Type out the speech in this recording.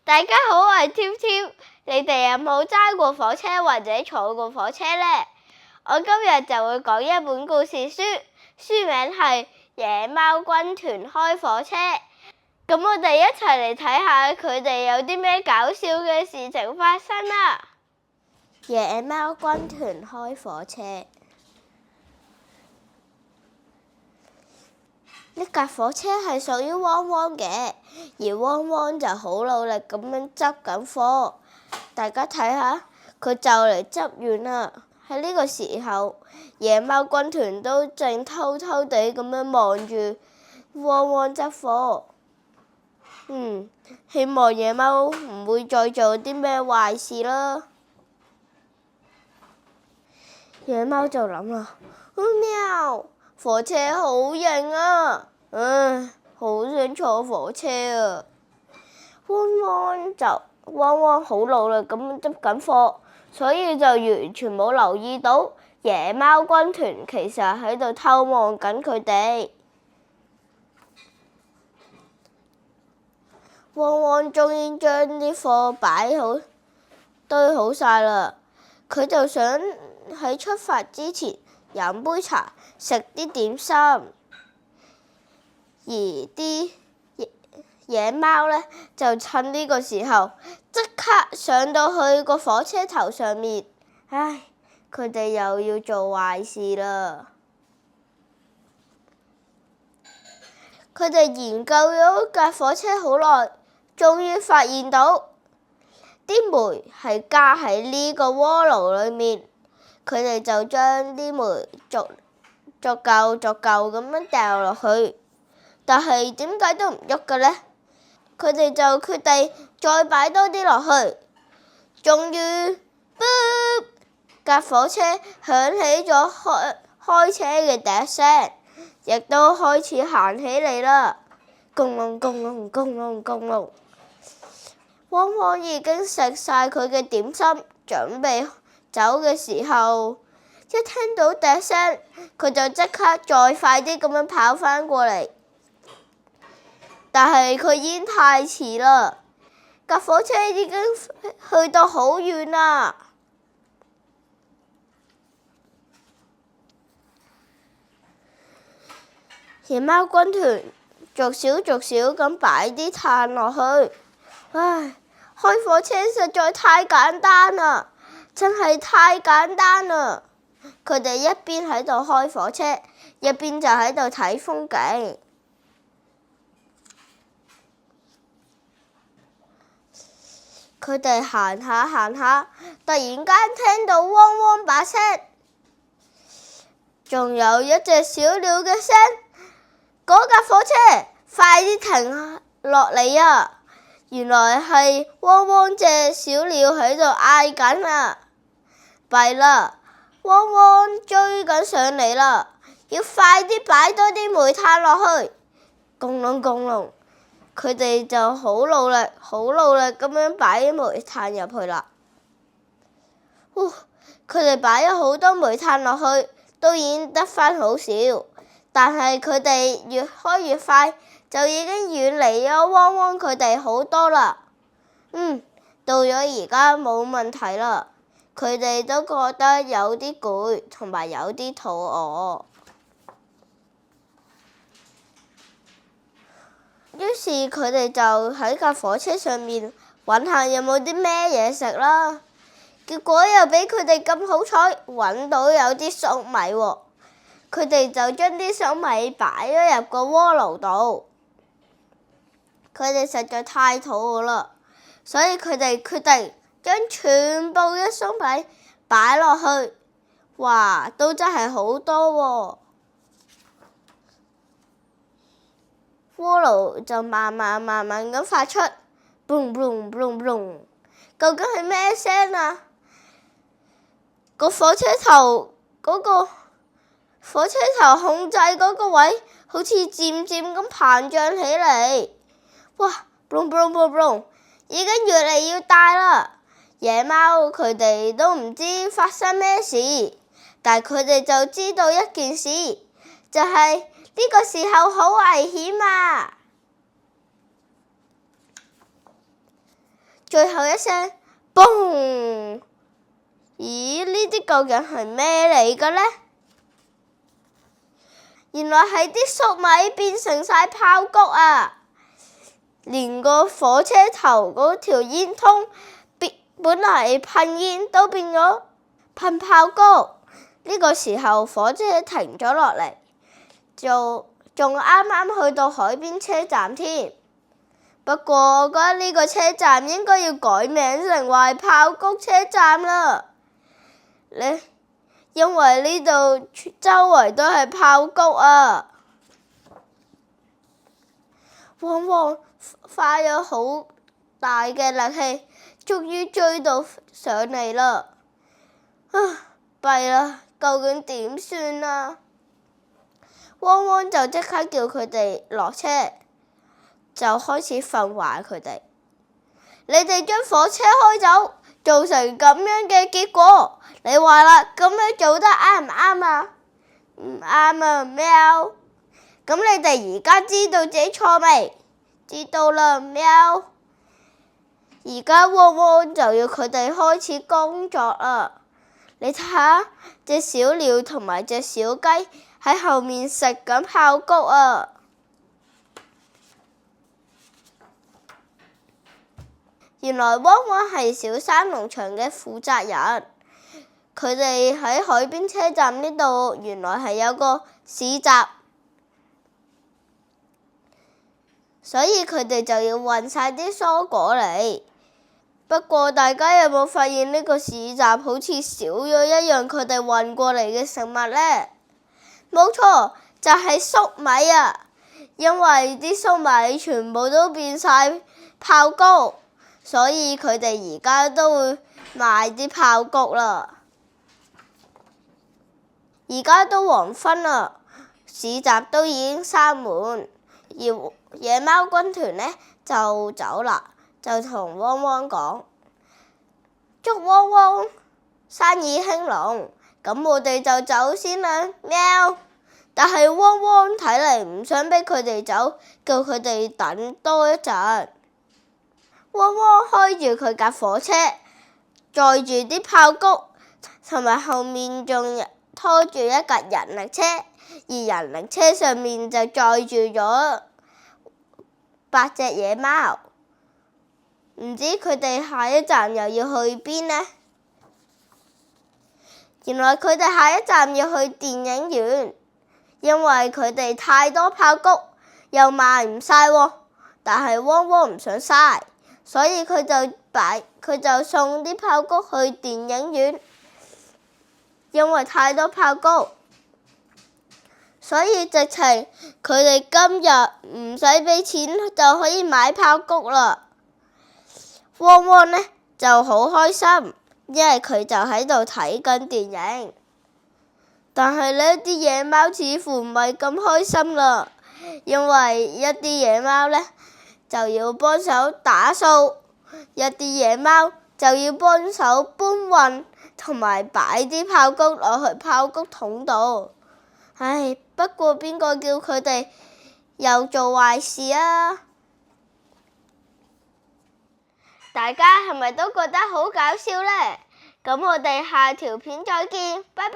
大家好，我係挑挑，你哋有冇揸過火車或者坐過火車呢？我今日就會講一本故事書，書名係《野貓軍團開火車》。咁我哋一齊嚟睇下佢哋有啲咩搞笑嘅事情發生啦！野貓軍團開火車。呢架火車係屬於汪汪嘅，而汪汪就好努力咁樣執緊貨。大家睇下，佢就嚟執完啦。喺呢個時候，野貓軍團都正偷偷地咁樣望住汪汪執貨。希望野貓唔會再做啲咩壞事啦。野貓就諗啦，喵！火車好型啊！好想坐火車啊！汪汪好努力咁執緊貨，所以就完全冇留意到野貓軍團其實喺度偷望緊佢哋。汪汪終於將啲貨堆好晒啦，佢就想喺出發之前飲杯茶，食啲點心。而啲野貓呢，就趁呢個時候即刻上到去個火車頭上面。佢哋又要做壞事啦！佢哋研究咗架火車好耐，終於發現到啲煤係加喺呢個鍋爐裏面。佢哋就將啲煤逐嚿咁樣掉落去，但係點解都唔喐嘅呢？佢哋就決定再擺多啲落去。終於，架火車響起咗開車嘅第一聲，亦都開始行起嚟啦。轟隆轟隆轟隆轟隆！汪汪已經食晒佢嘅點心，準備走嘅時候，一聽到笛聲，佢就即刻再快啲咁樣跑返過嚟。但係佢已經太遲啦，架火車已經去到好遠啦。野貓軍團逐少咁擺啲炭落去。開火車實在太簡單啦，真係太簡單啦！佢哋一邊喺度開火車，一邊就喺度睇風景。佢哋行下，突然間聽到汪汪把聲，仲有一隻小鳥嘅聲。嗰架火車快啲停落嚟啊！原來係汪汪隻小鳥喺度嗌緊啊！弊啦，汪汪追緊上嚟啦，要快啲擺多啲煤炭落去。轟隆轟隆，佢哋就好努力咁樣擺煤炭入去啦。佢哋擺咗好多煤炭落去，都已經得返好少，但係佢哋越開越快，就已經遠離咗汪汪佢哋好多啦。到咗而家冇問題啦，佢哋都覺得有啲攰，同埋有啲肚餓。於是佢哋就喺架火車上面揾下有冇啲咩嘢食啦。結果又俾佢哋咁好彩揾到有啲粟米喎。佢哋就將啲粟米擺咗入個鍋爐度。佢哋實在太肚餓啦，所以佢哋決定將全部嘅粟米擺落去。哇，都真係好多喎！鍋爐就慢慢咁發出 boom boom boom boom， 究竟係咩聲啊？火車頭控制嗰個位好似漸咁膨脹起嚟。哇 boom boom boom boom， 已經越嚟越大啦。野貓佢哋都唔知發生咩事，但係佢哋就知道一件事，就係呢個時候好危險啊！最後一聲嘣！咦，呢啲究竟係咩嚟嘅呢？原來係啲粟米變成晒爆谷啊！連個火車頭嗰條煙通本嚟噴煙都變咗噴爆谷。呢個時候火車停咗落嚟，仲啱啱去到海邊車站添。不過我覺得呢個車站應該要改名成為爆谷車站啦。因為呢度周圍都係爆谷啊！汪汪花咗好大嘅力氣，終於追到上嚟啦！弊啦，究竟點算啊？汪汪就即刻叫佢哋落車，就開始訓話佢哋：你哋將火車開走，造成咁樣嘅結果，你話啦，咁樣做得啱唔啱啊？唔啱啊，喵！咁你哋而家知道自己錯未？知道啦，喵！而家汪汪就要佢哋開始工作啦。你睇下，隻小鳥同埋隻小雞喺後面食緊爆谷啊！原來汪汪係小山農場嘅負責人，佢哋喺海邊車站呢度原來係有個市集，所以佢哋就要運晒啲蔬果嚟。不過大家有冇發現呢個市集好似少咗一樣佢哋運過嚟嘅食物呢？冇錯，就係粟米啊！因為啲粟米全部都變晒爆谷，所以佢哋而家都會賣啲爆谷啦。而家都黃昏啦，市集都已經閂門，而野貓軍團呢就走啦，就同汪汪講：祝汪汪生意興隆，咁我哋就走先啦，喵！但係汪汪睇嚟唔想俾佢哋走，叫佢哋等多一陣。汪汪開住佢架火車，載住啲爆谷，同埋後面仲拖住一架人力車，而人力車上面就載住咗8隻野貓。唔知佢哋下一站又要去邊呢？原來佢哋下一站要去電影院，因為佢哋太多爆谷，又賣唔晒喎。但係汪汪唔想嘥，所以佢就送啲爆谷去電影院。因為太多爆谷，所以直情佢哋今日唔使俾錢就可以買爆谷啦。汪汪呢就好開心，因為佢就喺度睇緊電影。但係呢啲野貓似乎唔係咁開心啦，因為一啲野貓呢就要幫手打掃，一啲野貓就要幫手搬運同埋擺啲爆谷落去爆谷桶度。唉，不過邊個叫佢哋又做壞事啊？大家係咪都覺得好搞笑呢？咁我哋下條片再見，拜拜。